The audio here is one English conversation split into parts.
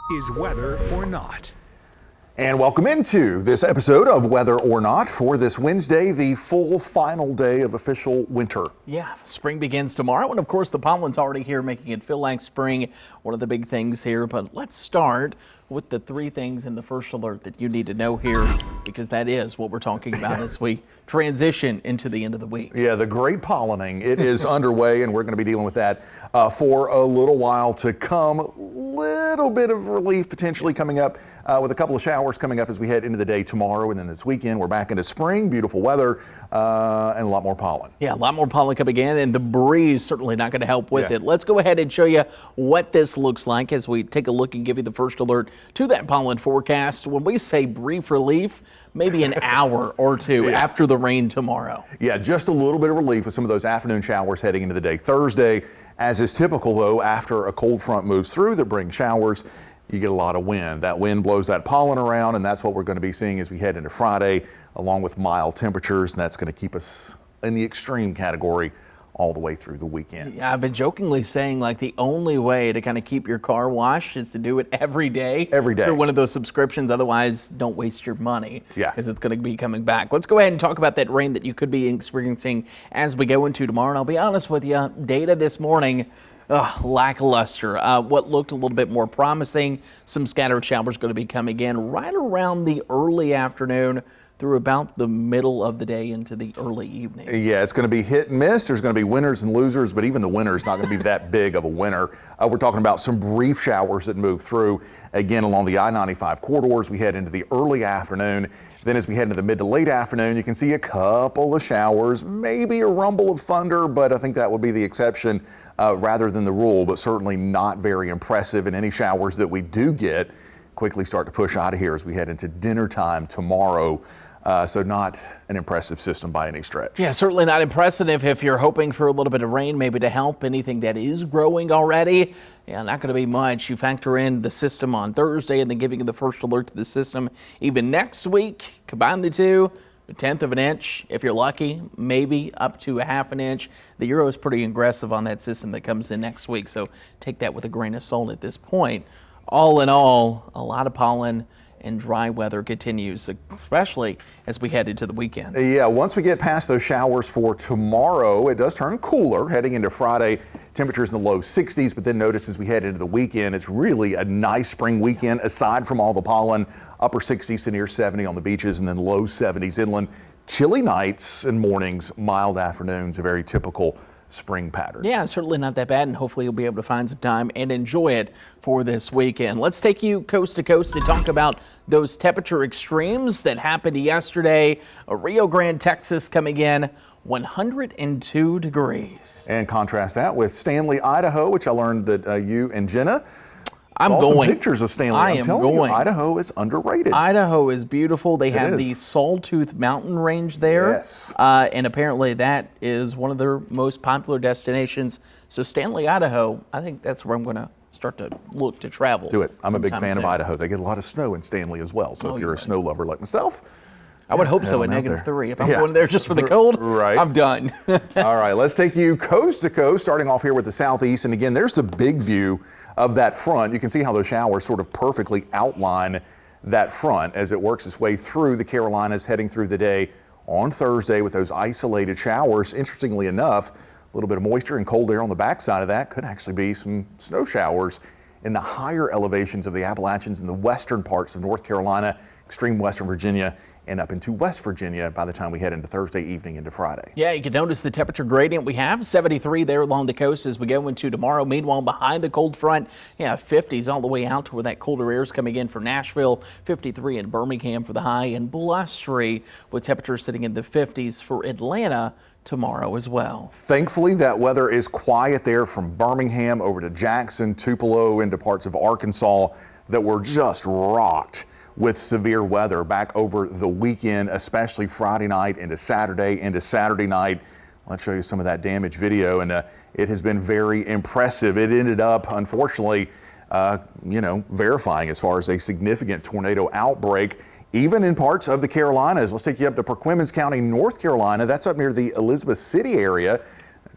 is Weather or Not. And welcome into this episode of Weather or Not for this Wednesday, the full final day of official winter. Yeah, spring begins tomorrow, and of course the pollen's already here, making it feel like spring. One of the big things here, but let's start with the three things in the first alert that you need to know here, because that is what we're talking about as we transition into the end of the week. Yeah, the great pollinating, it is underway, and we're going to be dealing with that for a little while to come. Little bit of relief potentially coming up with a couple of showers coming up as we head into the day tomorrow, and then this weekend we're back into spring, beautiful weather, and a lot more pollen. Yeah, a lot more pollen coming in, and the breeze certainly not going to help with it. Let's go ahead and show you what this looks like as we take a look and give you the first alert to that pollen forecast. When we say brief relief, maybe an hour or two after the rain tomorrow. Yeah, just a little bit of relief with some of those afternoon showers heading into the day. Thursday, as is typical though, after a cold front moves through that brings showers, you get a lot of wind. That wind blows that pollen around, and that's what we're going to be seeing as we head into Friday, along with mild temperatures, and that's going to keep us in the extreme category all the way through the weekend. Yeah, I've been jokingly saying like the only way to kind of keep your car washed is to do it every day. Every day. Through one of those subscriptions. Otherwise, don't waste your money. Yeah. Because it's going to be coming back. Let's go ahead and talk about that rain that you could be experiencing as we go into tomorrow. And I'll be honest with you, data this morning, lackluster. What looked a little bit more promising, some scattered showers going to be coming in right around the early afternoon through about the middle of the day into the early evening. Yeah, it's going to be hit and miss. There's going to be winners and losers, but even the winner is not going to be that big of a winner. We're talking about some brief showers that move through, again, along the I-95 corridors. We head into the early afternoon. Then as we head into the mid to late afternoon, you can see a couple of showers, maybe a rumble of thunder, but I think that would be the exception rather than the rule, but certainly not very impressive. And any showers that we do get quickly start to push out of here as we head into dinner time tomorrow. So not an impressive system by any stretch. Yeah, certainly not impressive if you're hoping for a little bit of rain, maybe to help anything that is growing already. Yeah, not going to be much. You factor in the system on Thursday and then giving you the first alert to the system. Even next week, combine the two, a tenth of an inch, if you're lucky, maybe up to a half an inch. The Euro is pretty aggressive on that system that comes in next week, so take that with a grain of salt at this point. All in all, a lot of pollen and dry weather continues, especially as we head into the weekend. Yeah, once we get past those showers for tomorrow, it does turn cooler heading into Friday. Temperatures in the low 60s, but then notice as we head into the weekend, it's really a nice spring weekend aside from all the pollen. Upper 60s to near 70 on the beaches, and then low 70s inland. Chilly nights and mornings, mild afternoons, a very typical spring pattern. Yeah, certainly not that bad, and hopefully you'll be able to find some time and enjoy it for this weekend. Let's take you coast to coast to talk about those temperature extremes that happened yesterday. Rio Grande, Texas coming in 102 degrees. And contrast that with Stanley, Idaho, which I learned that you and Jenna I'm saw going. some pictures of Stanley. I'm telling going. you, Idaho is underrated. Idaho is beautiful. They have is. the Sawtooth Mountain Range there. Yes. And apparently that is one of their most popular destinations. So Stanley, Idaho, I think that's where I'm going to start to look to travel. Do it. I'm a big fan soon. of Idaho. They get a lot of snow in Stanley as well. So if you're a snow lover like myself, I would hope so at -3. If I'm going there just for the cold, right. I'm done. All right, let's take you coast to coast, starting off here with the southeast. And again, there's the big view of that front. You can see how those showers sort of perfectly outline that front as it works its way through the Carolinas, heading through the day on Thursday with those isolated showers. Interestingly enough, a little bit of moisture and cold air on the backside of that could actually be some snow showers in the higher elevations of the Appalachians in the western parts of North Carolina, extreme western Virginia, and up into West Virginia by the time we head into Thursday evening into Friday. Yeah, you can notice the temperature gradient. We have 73 there along the coast as we go into tomorrow. Meanwhile, behind the cold front, 50s all the way out to where that colder air is coming in from Nashville. 53 in Birmingham for the high, and blustery with temperatures sitting in the 50s for Atlanta tomorrow as well. Thankfully, that weather is quiet there from Birmingham over to Jackson, Tupelo, into parts of Arkansas that were just rocked with severe weather back over the weekend, especially Friday night into Saturday night. Let's show you some of that damage video, and it has been very impressive. It ended up, unfortunately, verifying as far as a significant tornado outbreak, even in parts of the Carolinas. Let's take you up to Perquimans County, North Carolina. That's up near the Elizabeth City area.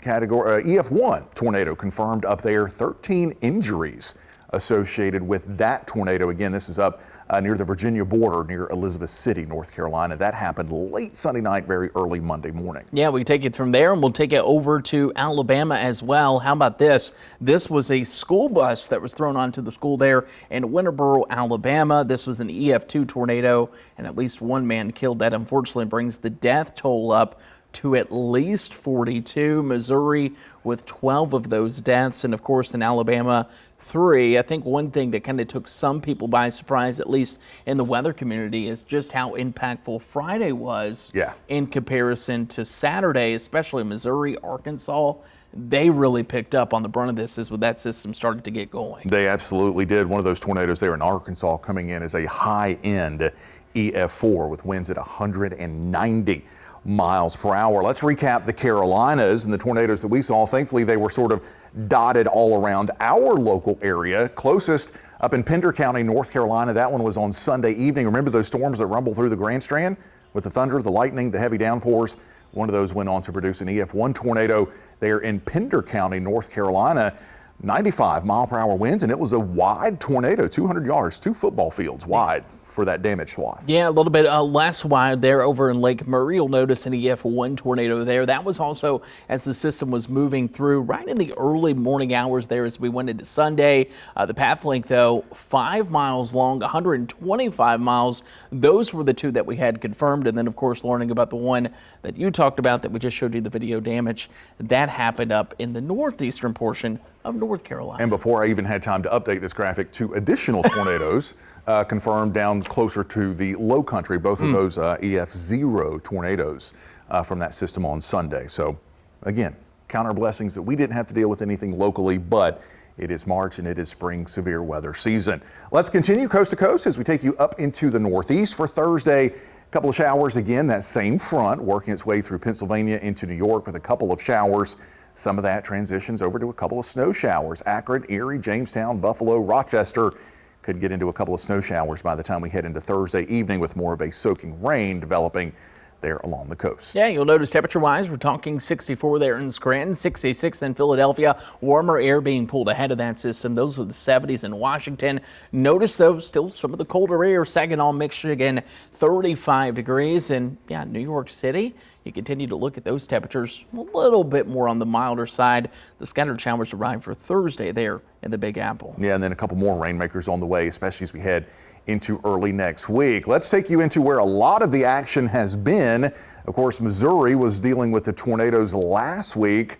Category EF1 tornado confirmed up there, 13 injuries associated with that tornado. Again, this is up near the Virginia border, near Elizabeth City, North Carolina. That happened late Sunday night, very early Monday morning. Yeah, we take it from there and we'll take it over to Alabama as well. How about this? This was a school bus that was thrown onto the school there in Winterboro, Alabama. This was an EF2 tornado and at least one man killed. That unfortunately brings the death toll up to at least 42. Missouri with 12 of those deaths, and of course in Alabama 3. I think one thing that kind of took some people by surprise, at least in the weather community, is just how impactful Friday was in comparison to Saturday, especially Missouri, Arkansas. They really picked up on the brunt of this as that system started to get going. They absolutely did. One of those tornadoes there in Arkansas coming in as a high-end EF4 with winds at 190 miles per hour. Let's recap the Carolinas and the tornadoes that we saw. Thankfully, they were sort of dotted all around our local area. Closest up in Pender County, North Carolina. That one was on Sunday evening. Remember those storms that rumbled through the Grand Strand with the thunder, the lightning, the heavy downpours? One of those went on to produce an EF1 tornado there in Pender County, North Carolina. 95 mile per hour winds, and it was a wide tornado, 200 yards, 2 football fields wide for that damaged swath. Yeah, a little bit less wide there over in Lake Murray. You'll notice an EF1 tornado there. That was also as the system was moving through right in the early morning hours there as we went into Sunday. The path length, though, 5 miles long, 125 miles. Those were the 2 that we had confirmed. And then, of course, learning about the one that you talked about that we just showed you the video damage. That happened up in the northeastern portion of North Carolina. And before I even had time to update this graphic, 2 additional tornadoes confirmed down closer to the low country, both of those EF0 tornadoes from that system on Sunday. So again, count our blessings that we didn't have to deal with anything locally, but it is March and it is spring severe weather season. Let's continue coast to coast as we take you up into the Northeast for Thursday. A couple of showers again, that same front working its way through Pennsylvania into New York with a couple of showers. Some of that transitions over to a couple of snow showers. Akron, Erie, Jamestown, Buffalo, Rochester could get into a couple of snow showers by the time we head into Thursday evening with more of a soaking rain developing there along the coast. Yeah, you'll notice temperature-wise, we're talking 64 there in Scranton, 66 in Philadelphia. Warmer air being pulled ahead of that system. Those are the 70s in Washington. Notice, though, still some of the colder air. Saginaw, Michigan, 35 degrees. And, yeah, New York City, you continue to look at those temperatures a little bit more on the milder side. The scattered showers arrive for Thursday there in the Big Apple. Yeah, and then a couple more rainmakers on the way, especially as we head into early next week. Let's take you into where a lot of the action has been. Of course, Missouri was dealing with the tornadoes last week.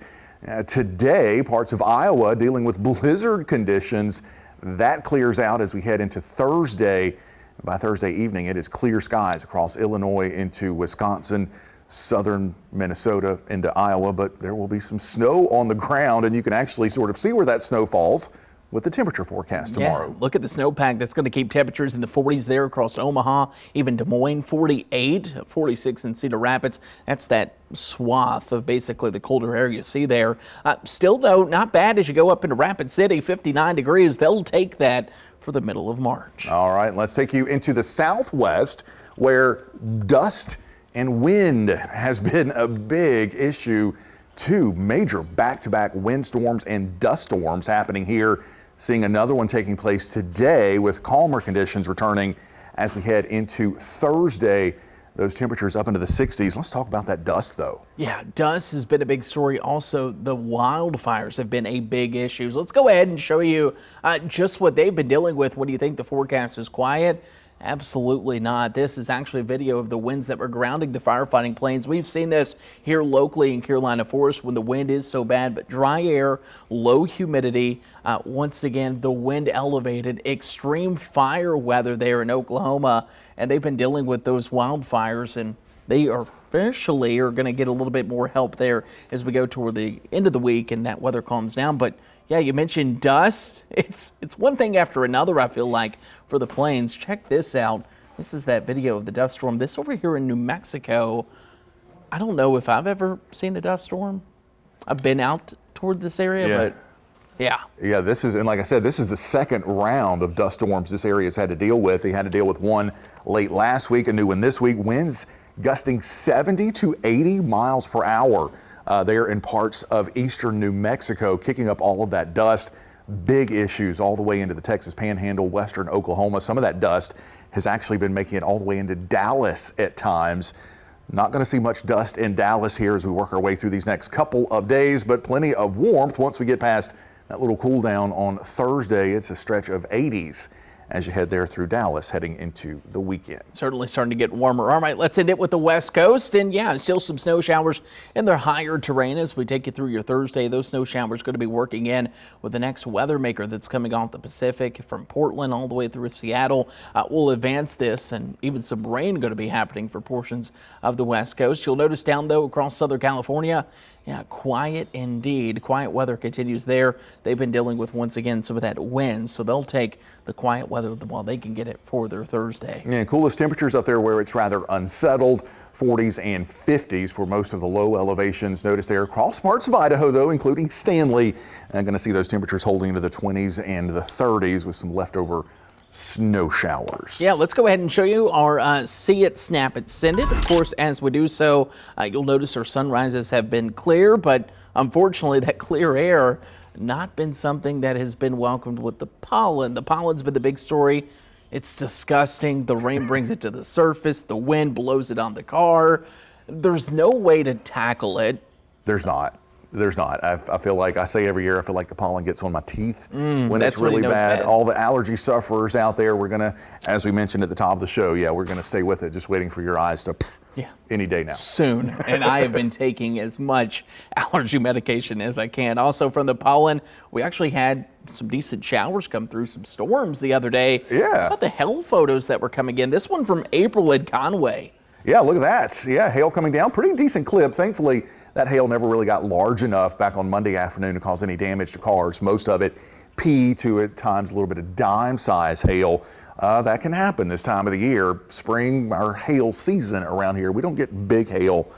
Today, parts of Iowa dealing with blizzard conditions. That clears out as we head into Thursday. By Thursday evening, it is clear skies across Illinois into Wisconsin, southern Minnesota into Iowa, but there will be some snow on the ground, and you can actually sort of see where that snow falls with the temperature forecast tomorrow. Yeah, look at the snowpack. That's going to keep temperatures in the 40s there across Omaha, even Des Moines, 48, 46 in Cedar Rapids. That's that swath of basically the colder air you see there. Still, though, not bad as you go up into Rapid City, 59 degrees. They'll take that for the middle of March. All right, let's take you into the Southwest where dust and wind has been a big issue. 2 major back-to-back windstorms and dust storms happening here. Seeing another one taking place today with calmer conditions returning as we head into Thursday. Those temperatures up into the 60s. Let's talk about that dust, though. Yeah, dust has been a big story. Also, the wildfires have been a big issue. So let's go ahead and show you just what they've been dealing with. What do you think? The forecast is quiet? Absolutely not. This is actually a video of the winds that were grounding the firefighting planes. We've seen this here locally in Carolina Forest when the wind is so bad, but dry air, low humidity. Once again, the wind elevated, extreme fire weather there in Oklahoma, and they've been dealing with those wildfires, and they are officially going to get a little bit more help there as we go toward the end of the week and that weather calms down. But yeah, you mentioned dust. It's one thing after another, I feel like, for the plains. Check this out. This is that video of the dust storm. This over here in New Mexico. I don't know if I've ever seen a dust storm. I've been out toward this area, but yeah. Yeah, this is, and like I said, this is the second round of dust storms this area has had to deal with. They had to deal with one late last week, a new one this week. Winds gusting 70 to 80 miles per hour there in parts of eastern New Mexico, kicking up all of that dust. big issues all the way into the Texas Panhandle, western Oklahoma. Some of that dust has actually been making it all the way into Dallas at times. Not going to see much dust in Dallas here as we work our way through these next couple of days, but plenty of warmth once we get past that little cool down on Thursday. It's a stretch of 80s as you head there through Dallas heading into the weekend. Certainly starting to get warmer. All right, let's end it with the West Coast. And yeah, still some snow showers in their higher terrain as we take you through your Thursday. Those snow showers going to be working in with the next weather maker that's coming off the Pacific from Portland all the way through Seattle. We'll advance this, and even some rain going to be happening for portions of the West Coast. You'll notice down though across Southern California, yeah, quiet indeed. Quiet weather continues there. They've been dealing with, once again, some of that wind, so they'll take the quiet weather while they can get it for their Thursday. Yeah, coolest temperatures up there where it's rather unsettled. 40s and 50s for most of the low elevations. Notice there across parts of Idaho, though, including Stanley. I'm going to see those temperatures holding into the 20s and the 30s with some leftover snow showers. Yeah, let's go ahead and show you our See It, Snap It, Send It. Of course, as we do so, you'll notice our sunrises have been clear, but unfortunately that clear air not been something that has been welcomed with the pollen. The pollen's been the big story. It's disgusting. The rain brings it to the surface. The wind blows it on the car. There's no way to tackle it. There's not. There's not. I feel like I say every year, I feel like the pollen gets on my teeth when it's really bad. All the allergy sufferers out there, we're going to, as we mentioned at the top of the show, yeah, we're going to stay with it, just waiting for your eyes to any day now. Soon. And I have been taking as much allergy medication as I can. Also from the pollen, we actually had some decent showers come through, some storms the other day. Yeah. How about the hail photos that were coming in? This one from April in Conway. Yeah, look at that. Yeah, hail coming down. Pretty decent clip. Thankfully, that hail never really got large enough back on Monday afternoon to cause any damage to cars. Most of it pea to at times a little bit of dime size hail. That can happen this time of the year. Spring, our hail season around here. We don't get big hail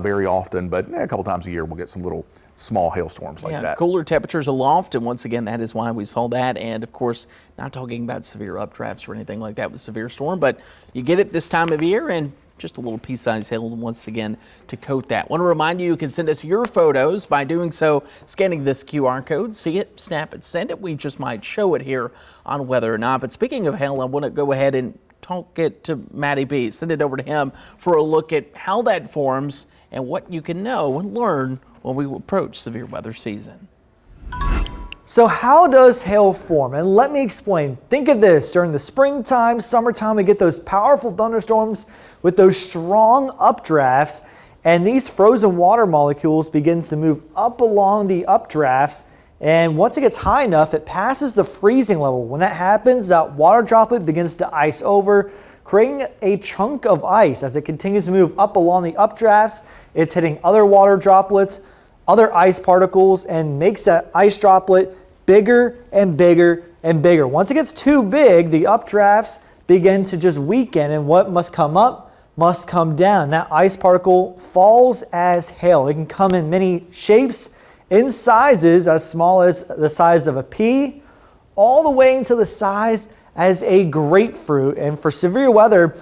very often, but a couple times a year we'll get some little small hailstorms like that. Cooler temperatures aloft, and once again, that is why we saw that. And of course, not talking about severe updrafts or anything like that with severe storm, but you get it this time of year, and just a little pea-sized hail once again to coat that. Want to remind you can send us your photos by doing so, scanning this QR code. See it, snap it, send it. We just might show it here on whether or not. But speaking of hail, I want to go ahead and talk it to Matty B. Send it over to him for a look at how that forms and what you can know and learn when we approach severe weather season. So how does hail form? And let me explain. Think of this. During the springtime, summertime, we get those powerful thunderstorms with those strong updrafts, and these frozen water molecules begins to move up along the updrafts, and once it gets high enough, it passes the freezing level. When that happens, that water droplet begins to ice over, creating a chunk of ice. As it continues to move up along the updrafts, it's hitting other water droplets, other ice particles, and makes that ice droplet bigger and bigger and bigger. Once it gets too big, the updrafts begin to just weaken, and what must come up must come down. That ice particle falls as hail. It can come in many shapes, in sizes as small as the size of a pea, all the way into the size as a grapefruit. And for severe weather,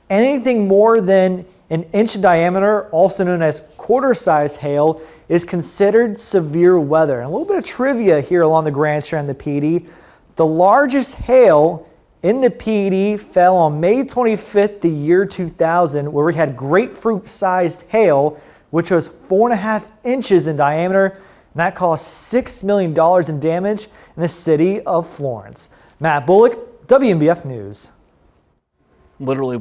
anything more than an inch in diameter, also known as quarter-size hail, is considered severe weather. And a little bit of trivia here along the Grand Strand and the PD. The largest hail in the PD fell on May 25th, the year 2000, where we had grapefruit-sized hail, which was 4.5 inches in diameter, and that caused $6 million in damage in the city of Florence. Matt Bullock, WNBF News. Literally,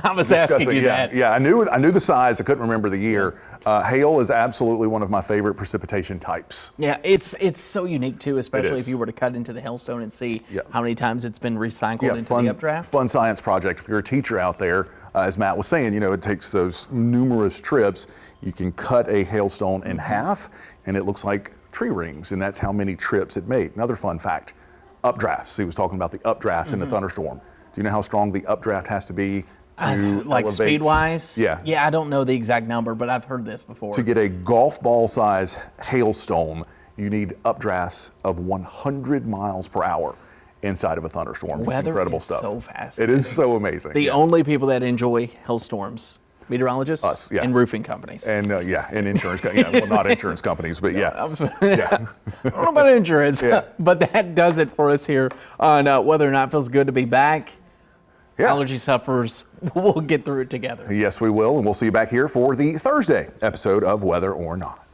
I was asking you that. Yeah, I knew the size. I couldn't remember the year. Hail is absolutely one of my favorite precipitation types. Yeah, it's so unique too, especially if you were to cut into the hailstone and see how many times it's been recycled into the updraft. Fun science project. If you're a teacher out there, as Matt was saying, it takes those numerous trips. You can cut a hailstone in half, and it looks like tree rings, and that's how many trips it made. Another fun fact: updrafts. He was talking about the updrafts in the thunderstorm. Do you know how strong the updraft has to be to like elevate? Speed-wise? Yeah. Yeah, I don't know the exact number, but I've heard this before. To get a golf ball size hailstone, you need updrafts of 100 miles per hour inside of a thunderstorm. It's incredible stuff. So fascinating. It is so amazing. The only people that enjoy hailstorms Meteorologists? Us, yeah. And roofing companies. And and insurance companies. Well, not insurance companies, but yeah. I don't know about insurance, but that does it for us here on whether or not it feels good to be back. Yeah. Allergy sufferers, we'll get through it together. Yes, we will. And we'll see you back here for the Thursday episode of Whether or Not.